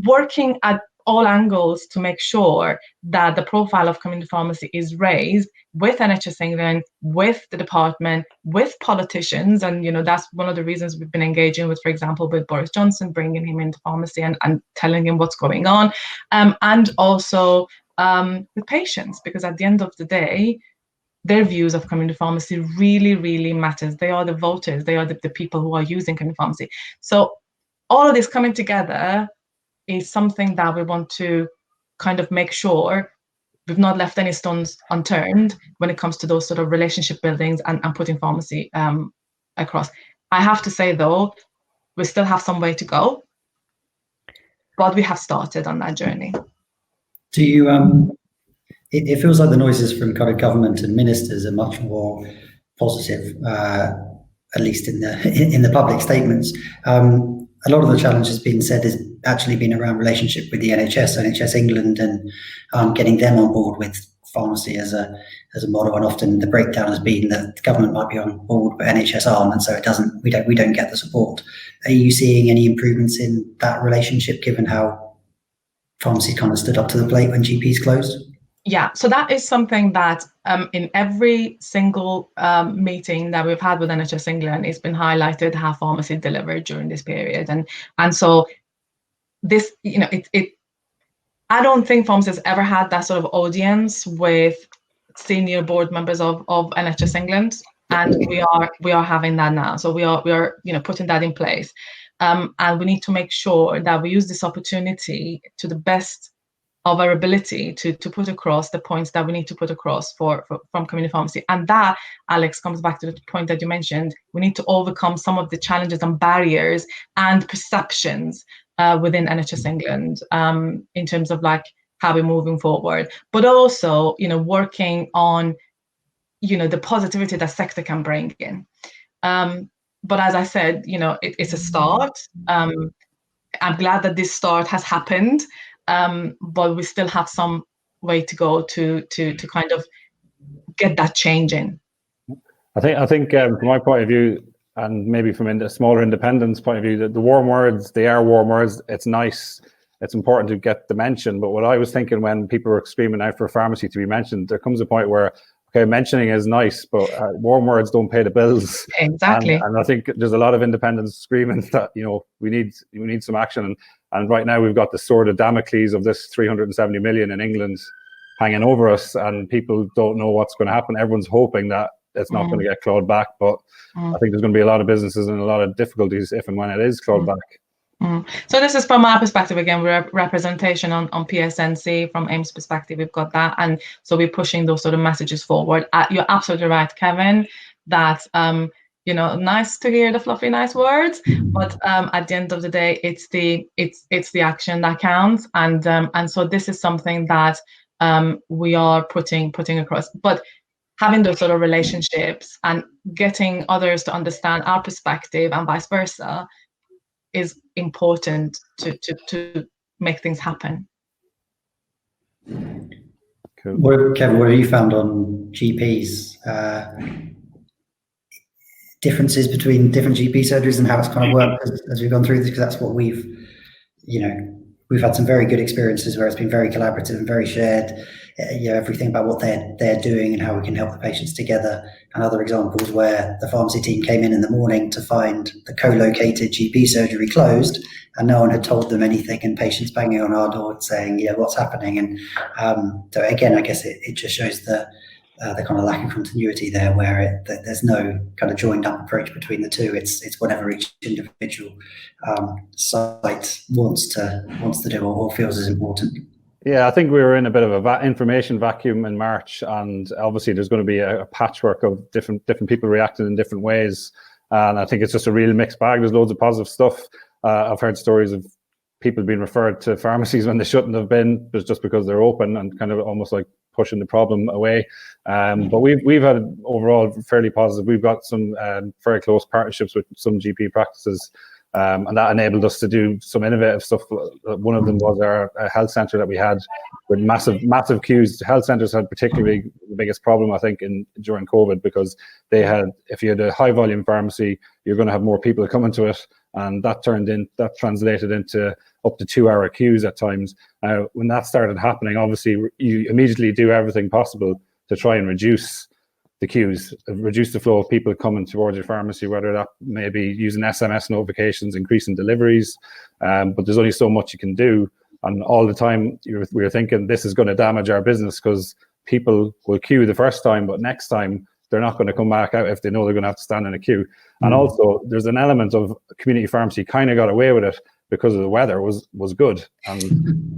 working at all angles to make sure that the profile of community pharmacy is raised with NHS England, with the department, with politicians. And, you know, that's one of the reasons we've been engaging with, for example, with Boris Johnson, bringing him into pharmacy and telling him what's going on. And also with patients, because at the end of the day, their views of community pharmacy really, really matters. They are the voters. They are the people who are using community pharmacy. So all of this coming together is something that we want to kind of make sure we've not left any stones unturned when it comes to those sort of relationship buildings and putting pharmacy across. I have to say, though, we still have some way to go, but we have started on that journey. Do you, it feels like the noises from kind of government and ministers are much more positive, at least in the public statements. A lot of the challenge has been said has actually been around relationship with the NHS England, and getting them on board with pharmacy as a model. And often the breakdown has been that the government might be on board, but NHS aren't, and so we don't get the support. Are you seeing any improvements in that relationship, given how pharmacy kind of stood up to the plate when GPs closed? Yeah, so that is something that in every single meeting that we've had with NHS England, it's been highlighted how pharmacy delivered during this period, and so this, you know, I don't think pharmacy has ever had that sort of audience with senior board members of NHS England, and we are having that now. So we are you know, putting that in place, and we need to make sure that we use this opportunity to the best of our ability to put across the points that we need to put across from community pharmacy. And that, Alex, comes back to the point that you mentioned. We need to overcome some of the challenges and barriers and perceptions within NHS England in terms of like how we're moving forward, but also, you know, working on, you know, the positivity that sector can bring in. But as I said, you know, it's a start. I'm glad that this start has happened. But we still have some way to go to kind of get that change in. I think from my point of view, and maybe from a smaller independence point of view, that the warm words, they are warm words. It's nice. It's important to get the mention. But what I was thinking when people were screaming out for pharmacy to be mentioned, there comes a point where, okay, mentioning is nice, but warm words don't pay the bills. Exactly. And I think there's a lot of independents screaming that, you know, we need some action. And right now we've got the sword of Damocles of this 370 million in England hanging over us, and people don't know what's going to happen. Everyone's hoping that it's not going to get clawed back, but I think there's going to be a lot of businesses and a lot of difficulties if and when it is clawed back. So this is from our perspective, again, we're representation on PSNC. From AIM's perspective, we've got that, and so we're pushing those sort of messages forward. You're absolutely right, Kevin, that you know, nice to hear the fluffy nice words, but at the end of the day, it's the action that counts, and so this is something that we are putting across. But having those sort of relationships and getting others to understand our perspective and vice versa is important to make things happen. Cool. Kevin, what have you found on GPs? differences between different GP surgeries and how it's kind of worked as we've gone through this, because that's what we've had some very good experiences where it's been very collaborative and very shared. Everything about what they're doing and how we can help the patients together, and other examples where the pharmacy team came in the morning to find the co-located GP surgery closed and no one had told them anything, and patients banging on our door saying, what's happening? And so again, I guess it just shows the kind of lack of continuity there, where there's no kind of joined up approach between the two. It's whatever each individual site wants to do or feels is important. Yeah, I think we were in a bit of a information vacuum in March, and obviously there's going to be a patchwork of different people reacting in different ways. And I think it's just a real mixed bag. There's loads of positive stuff. I've heard stories of people being referred to pharmacies when they shouldn't have been, but just because they're open, and kind of almost like pushing the problem away. But we've had overall fairly positive. We've got some very close partnerships with some GP practices. And that enabled us to do some innovative stuff. One of them was our health centre that we had with massive queues. Health centres had particularly the biggest problem, I think, during COVID, because they had, if you had a high volume pharmacy, you're going to have more people coming to it, and that translated into up to 2-hour queues at times. When that started happening, obviously you immediately do everything possible to try and reduce the queues, reduce the flow of people coming towards your pharmacy, whether that may be using SMS notifications, increasing deliveries, but there's only so much you can do. And all the time we were thinking this is going to damage our business, because people will queue the first time, but next time they're not going to come back out if they know they're going to have to stand in a queue. And also there's an element of community pharmacy kind of got away with it because of the weather was good, and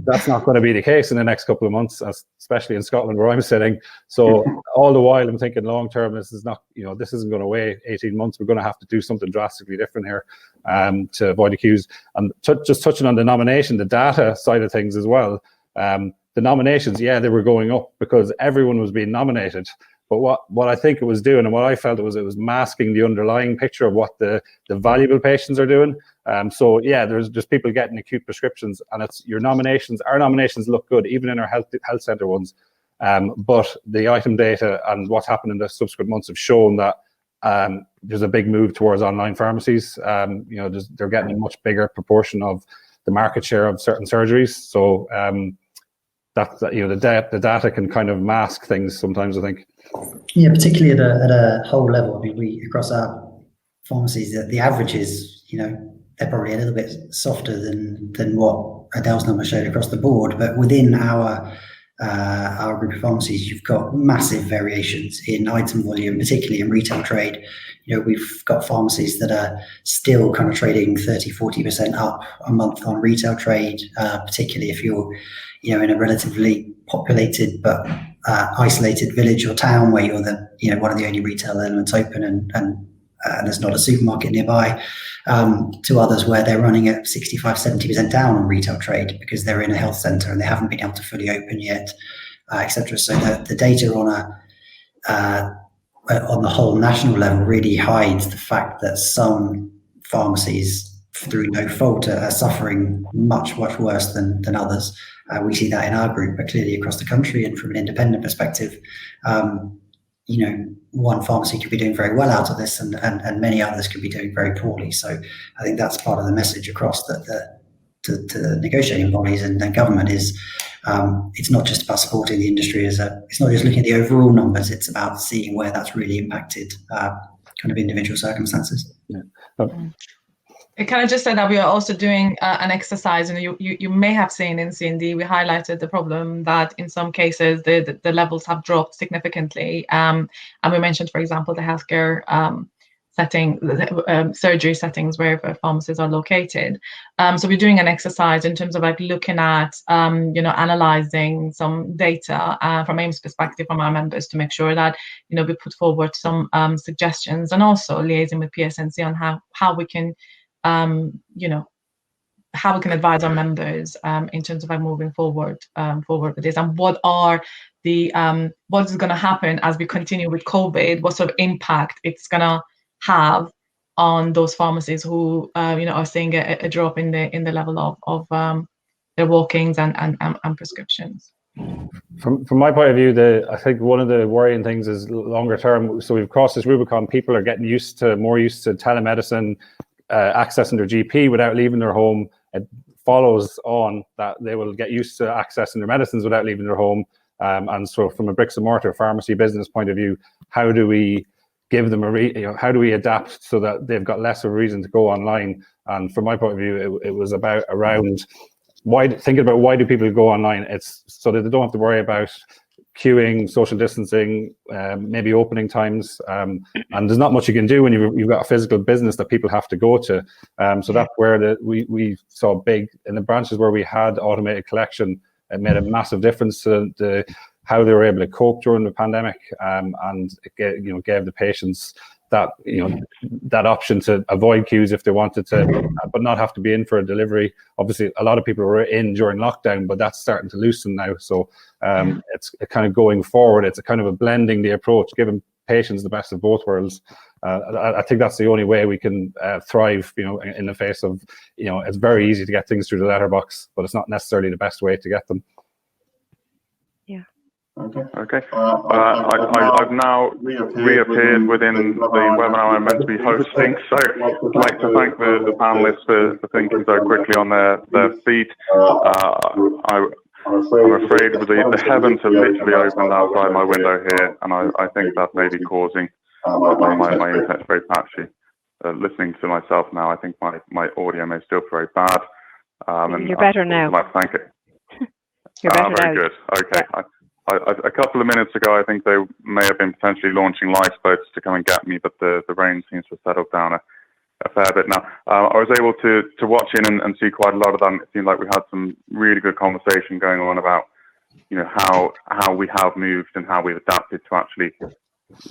that's not going to be the case in the next couple of months, especially in Scotland where I'm sitting. So all the while I'm thinking long term, this isn't going to wait 18 months. We're going to have to do something drastically different here to avoid the queues. And just touching on the nomination, the data side of things as well. The nominations, they were going up because everyone was being nominated. But what I think it was doing, and what I felt it was masking the underlying picture of what the valuable patients are doing. There's just people getting acute prescriptions, and it's your nominations. Our nominations look good, even in our health centre ones. But the item data and what's happened in the subsequent months have shown that there's a big move towards online pharmacies. They're getting a much bigger proportion of the market share of certain surgeries. So the data can kind of mask things sometimes, I think. Yeah, particularly at a whole level. I mean, we across our pharmacies, the averages, they're probably a little bit softer than what Adele's number showed across the board. But within our group of pharmacies, you've got massive variations in item volume, particularly in retail trade. We've got pharmacies that are still kind of trading 30-40% up a month on retail trade, particularly if you're in a relatively populated but isolated village or town where you're one of the only retail elements open, and there's not a supermarket nearby, to others where they're running at 65-70% down on retail trade because they're in a health centre and they haven't been able to fully open yet, etc. So the data on the whole national level really hides the fact that some pharmacies, through no fault, are suffering much worse than others. We see that in our group, but clearly across the country, and from an independent perspective, one pharmacy could be doing very well out of this, and many others could be doing very poorly. So I think that's part of the message across to the negotiating bodies and the government is it's not just about supporting the industry it's not just looking at the overall numbers, it's about seeing where that's really impacted kind of individual circumstances. Can I just say that we are also doing an exercise, and you may have seen in C&D, we highlighted the problem that in some cases the levels have dropped significantly. And we mentioned, for example, the healthcare surgery settings where pharmacies are located. So we're doing an exercise in terms of looking at, analyzing some data from AIM's perspective from our members to make sure that, we put forward some suggestions, and also liaising with PSNC on how we can how we can advise our members in terms of moving forward with this, and what is going to happen as we continue with COVID, what sort of impact it's going to have on those pharmacies who are seeing a drop in the level of their walk-ins and prescriptions. From my point of view, I think one of the worrying things is longer term. So we've crossed this Rubicon. People are getting more used to telemedicine, accessing their GP without leaving their home. It follows on that they will get used to accessing their medicines without leaving their home. And so, from a bricks and mortar pharmacy business point of view, how do we give them how do we adapt so that they've got less of a reason to go online? And from my point of view, it was around thinking about why do people go online. It's so that they don't have to worry about queuing, social distancing, maybe opening times, and there's not much you can do when you've got a physical business that people have to go to. So that's where we saw big in the branches where we had automated collection. It made a massive difference to how they were able to cope during the pandemic, and it gave the patients that option to avoid queues if they wanted to, but not have to be in for a delivery. Obviously, a lot of people were in during lockdown, but that's starting to loosen now. So it's kind of going forward. It's a kind of a blending the approach, giving patients the best of both worlds. I think that's the only way we can thrive. In the face of it's very easy to get things through the letterbox, but it's not necessarily the best way to get them. Okay. I've now reappeared within the webinar I'm meant to be hosting, so I'd like to thank the panelists for thinking so quickly on their feet. I'm afraid the heavens have literally opened outside my window here, and I think that may be causing my internet's very patchy. Listening to myself now, I think my audio may still be very bad. And you're better now. I'd like to thank it. You're better very now. good. Okay. Yeah. A couple of minutes ago, I think they may have been potentially launching lifeboats to come and get me, but the rain seems to have settled down a fair bit now. I was able to watch in and see quite a lot of them. It seemed like we had some really good conversation going on about, how we have moved and how we've adapted to actually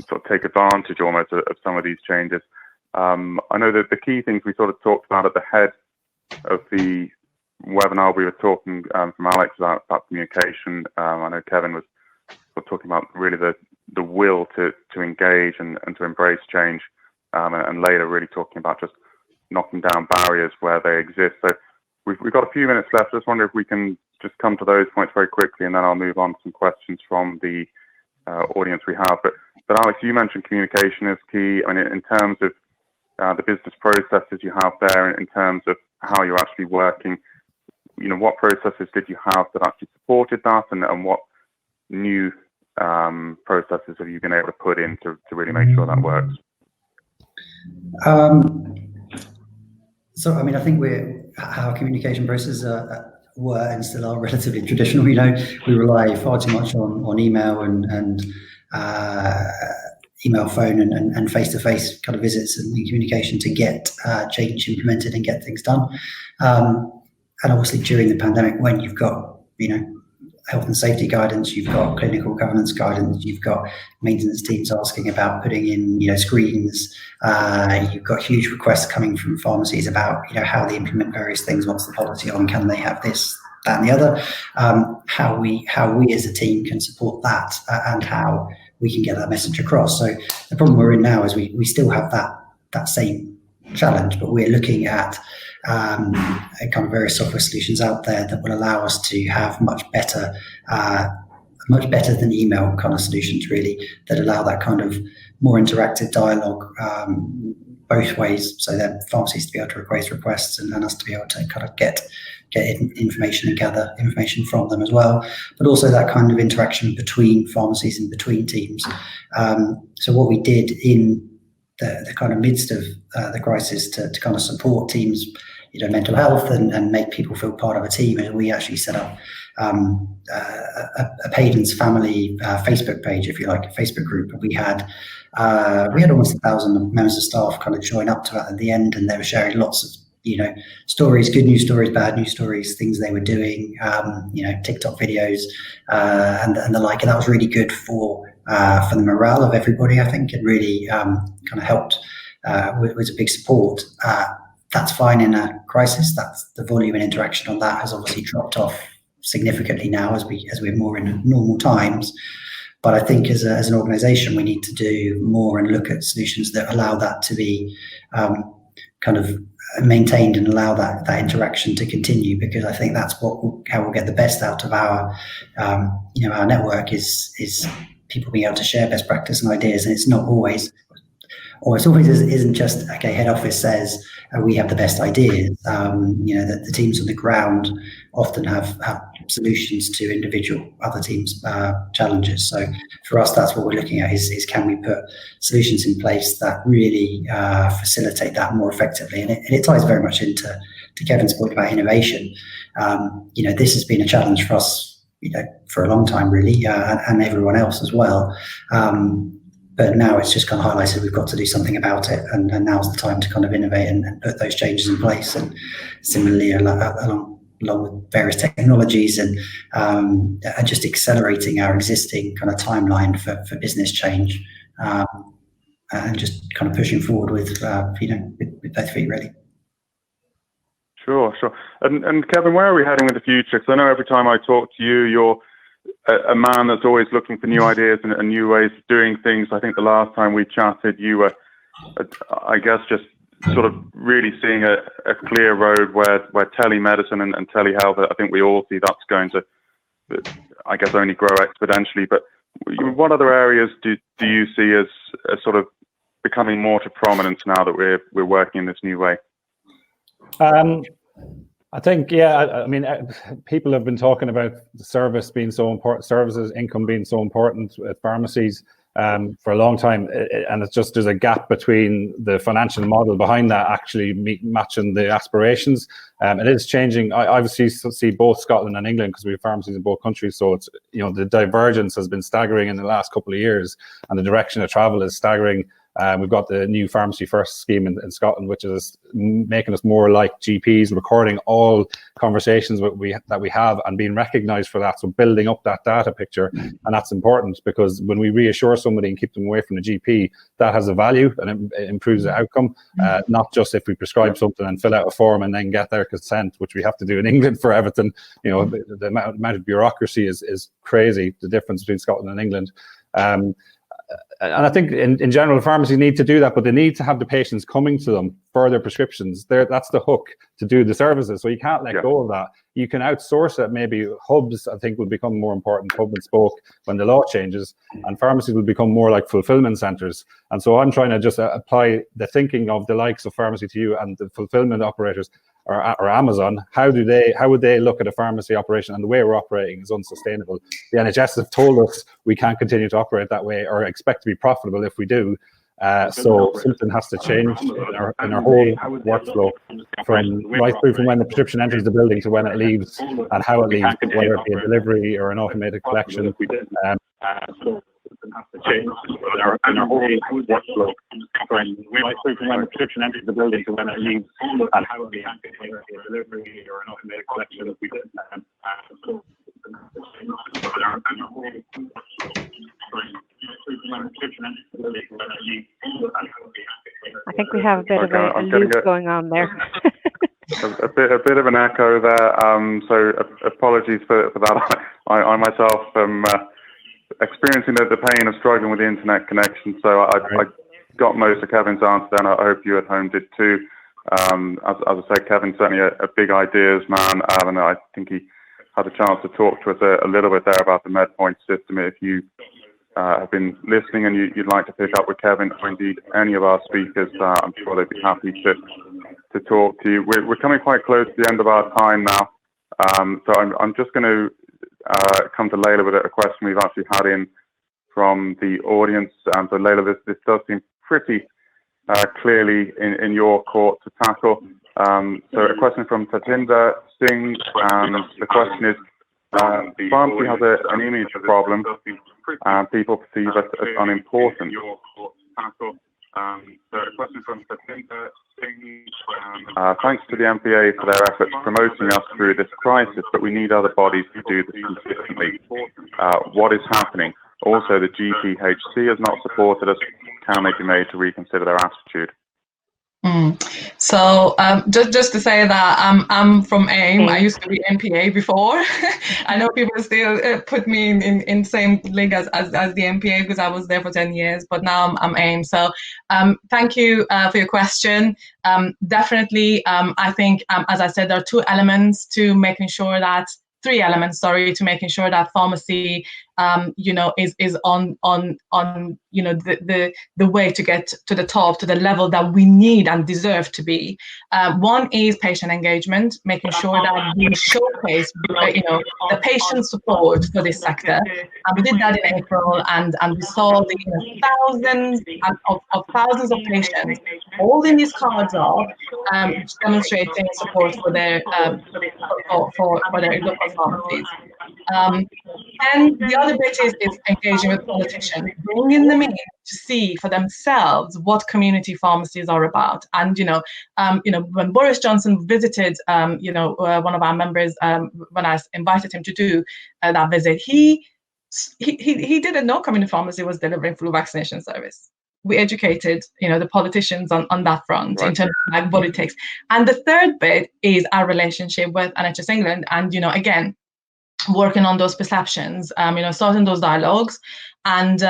sort of take advantage almost of some of these changes. I know that the key things we sort of talked about at the head of the webinar, we were talking from Alex about communication. I know Kevin was talking about really the will to engage and to embrace change, and later really talking about just knocking down barriers where they exist. So we've got a few minutes left. I just wonder if we can just come to those points very quickly, and then I'll move on to some questions from the audience we have. But Alex, you mentioned communication is key. I mean, in terms of the business processes you have there, in terms of how you're actually working, what processes did you have that actually supported that, and what new processes have you been able to put in to really make sure that works? So, I mean, I think our communication processes were and still are relatively traditional. We rely far too much on email and email, phone, and face-to-face kind of visits and communication to get change implemented and get things done. And obviously during the pandemic, when you've got, health and safety guidance, you've got clinical governance guidance, you've got maintenance teams asking about putting in, screens, you've got huge requests coming from pharmacies about, how they implement various things, what's the policy on, can they have this, that and the other, how we as a team can support that, and how we can get that message across. So the problem we're in now is we still have that same challenge, but we're looking at kind of various software solutions out there that will allow us to have much better than email kind of solutions, really, that allow that kind of more interactive dialogue both ways, so that pharmacies to be able to raise requests and us to be able to kind of get information and gather information from them as well, but also that kind of interaction between pharmacies and between teams. So what we did in the kind of midst of the crisis to kind of support teams, mental health and make people feel part of a team, and we actually set up a Paydens family Facebook page, if you like, a Facebook group. We had almost 1,000 members of staff kind of join up to that at the end, and they were sharing lots of stories, good news stories, bad news stories, things they were doing, TikTok videos and the like, and that was really good for the morale of everybody, I think. It really kind of helped, was a big support. That's fine in a crisis. That's the volume and interaction on that has obviously dropped off significantly now as we're more in normal times. But I think as an organisation, we need to do more and look at solutions that allow that to be kind of maintained and allow that interaction to continue, because I think that's how we'll get the best out of our our network is people being able to share best practice and ideas. And it's not always, or it's always isn't just, okay, head office says we have the best ideas. That the teams on the ground often have solutions to individual other teams' challenges. So for us, that's what we're looking at is can we put solutions in place that really facilitate that more effectively? And it ties very much into Kevin's point about innovation. This has been a challenge for us, for a long time, really, and everyone else as well. But now it's just kind of highlighted we've got to do something about it, and now's the time to kind of innovate and put those changes in place. And similarly, along with various technologies and just accelerating our existing kind of timeline for business change, and just kind of pushing forward with both feet, really. Sure. And Kevin, where are we heading with the future? Because I know every time I talk to you, you're a man that's always looking for new ideas and new ways of doing things. I think the last time we chatted, you were, I guess, just sort of really seeing a clear road where telemedicine and telehealth, I think we all see that's going to, I guess, only grow exponentially. But what other areas do you see as sort of becoming more to prominence now that we're working in this new way? I think, I mean, people have been talking about the service being so important, services, income being so important at pharmacies for a long time. And it's just, there's a gap between the financial model behind that actually matching the aspirations. It is changing. I obviously see both Scotland and England because we have pharmacies in both countries. So it's, the divergence has been staggering in the last couple of years, and the direction of travel is staggering. We've got the new Pharmacy First scheme in Scotland, which is making us more like GPs, recording all conversations that we have and being recognised for that. So building up that data picture, and that's important because when we reassure somebody and keep them away from the GP, that has a value and it improves the outcome. Not just if we prescribe something and fill out a form and then get their consent, which we have to do in England for everything. The amount of bureaucracy is crazy. The difference between Scotland and England. And I think in general, pharmacies need to do that, but they need to have the patients coming to them for their prescriptions. That's the hook to do the services. So you can't let go of that. You can outsource it. Maybe hubs, I think, will become more important, hub and spoke, when the law changes, and pharmacies will become more like fulfillment centers. And so I'm trying to just apply the thinking of the likes of Pharmacy to You and the fulfillment operators or Amazon. How would they look at a pharmacy operation? And the way we're operating is unsustainable. The NHS have told us we can't continue to operate that way or expect to be profitable if we do. So something has to change in our whole workflow, right through from when the prescription enters the building to when it leaves and how it leaves, whether it be a delivery or an automated collection. Something has to change in our whole workflow, right through from when the prescription enters the building to when it leaves and how it leaves, whether it be a delivery or an automated collection. I think we have a bit of a loop going on there. a bit of an echo there. So apologies for that. I myself am experiencing the pain of struggling with the internet connection. So I got most of Kevin's answer then. I hope you at home did too. As I said, Kevin's certainly a big ideas man, and I think he had a chance to talk to us a little bit there about the MedPoint system. If you have been listening and you'd like to pick up with Kevin or indeed any of our speakers, I'm sure they'd be happy to talk to you. We're coming quite close to the end of our time now, so I'm just going to come to Layla with a question we've actually had in from the audience. So Layla, this does seem pretty clearly in your court to tackle. So a question from Tatinder Singh, and the question is, pharmacy has an image problem and people perceive it as unimportant. Thanks to the MPA for their efforts promoting us through this crisis, but we need other bodies to do this consistently. What is happening? Also, the GPHC has not supported us. Can they be made to reconsider their attitude? So just to say that I'm from AIM. I used to be MPA before. I know people still put me in same league as the MPA because I was there for 10 years, but now I'm AIM. So thank you for your question. Definitely, I think, as I said, there are three elements, sorry, to making sure that pharmacy, is on the way to get to the top, to the level that we need and deserve to be. One is patient engagement, making sure that we showcase, the patient support for this sector. And we did that in April, and we saw the thousands of patients holding these cards up, demonstrating support for their local pharmacies. And the other bit is engaging with politicians, bringing them in to see for themselves what community pharmacies are about. And when Boris Johnson visited, one of our members, when I invited him to do that visit, he didn't know community pharmacy was delivering flu vaccination service. We educated, the politicians on that front, right, in terms of like what it takes. And the third bit is our relationship with NHS England, and again, working on those perceptions, starting those dialogues, and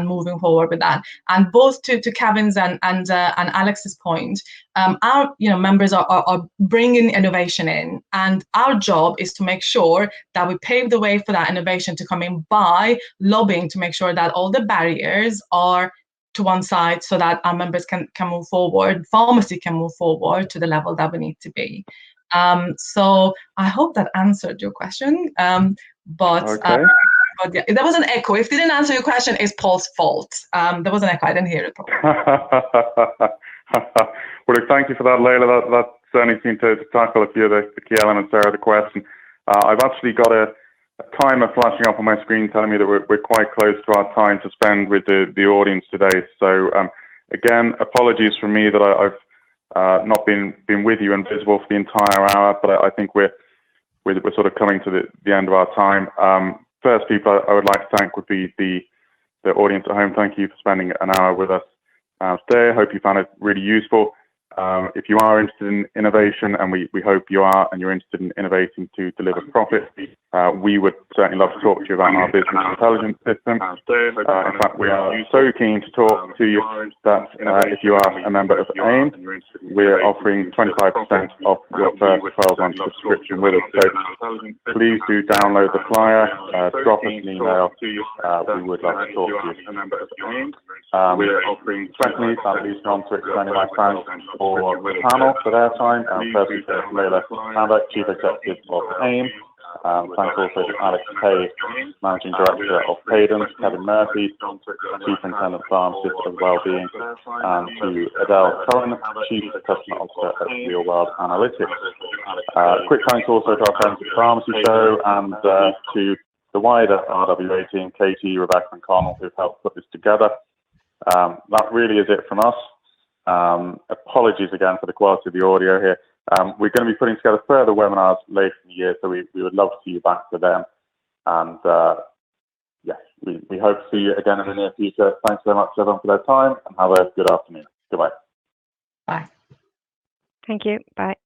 moving forward with that. And both to Kevin's and Alex's point, our members are bringing innovation in, and our job is to make sure that we pave the way for that innovation to come in by lobbying to make sure that all the barriers are to one side so that our members can move forward, pharmacy can move forward to the level that we need to be. So I hope that answered your question. But yeah, there was an echo. If it didn't answer your question, it's Paul's fault. There was an echo. I didn't hear it properly. Well, thank you for that, Leila. That certainly seemed to tackle a few of the key elements there of the question. I've actually got a timer flashing up on my screen telling me that we're quite close to our time to spend with the audience today. So again, apologies from me that I've not been with you and visible for the entire hour, but I think we're sort of coming to the end of our time. First people I would like to thank would be the audience at home. Thank you for spending an hour with us today. I hope you found it really useful. If you are interested in innovation, and we hope you are, and you're interested in innovating to deliver profit, we would certainly love to talk to you about our business intelligence system. In fact, we are so keen to talk to you that if you are a member of AIM, we're offering 25% off your first 12-month subscription with us. So please do download the flyer, drop us an email. We would love to talk to you. Secondly, that leads me on to extending my thanks for the panel for their time. Firstly, to Leila Hambeck, Chief Executive of AIM. Thanks also to Alex Page, Managing Director of Cadence, Kevin Murphy, Superintendent Pharmacist of Wellbeing, and to Adele Cohen, Chief Customer Officer at Real World Analytics. Quick thanks also to our friends at Pharmacy Show and to the wider RWA team, Katie, Rebecca and Connell, who've helped put this together. That really is it from us. Apologies again for the quality of the audio here. We're going to be putting together further webinars later in the year, so we would love to see you back for them. And yes, we hope to see you again in the near future. Thanks very much everyone for their time, and have a good afternoon. Goodbye. Bye. Thank you. Bye.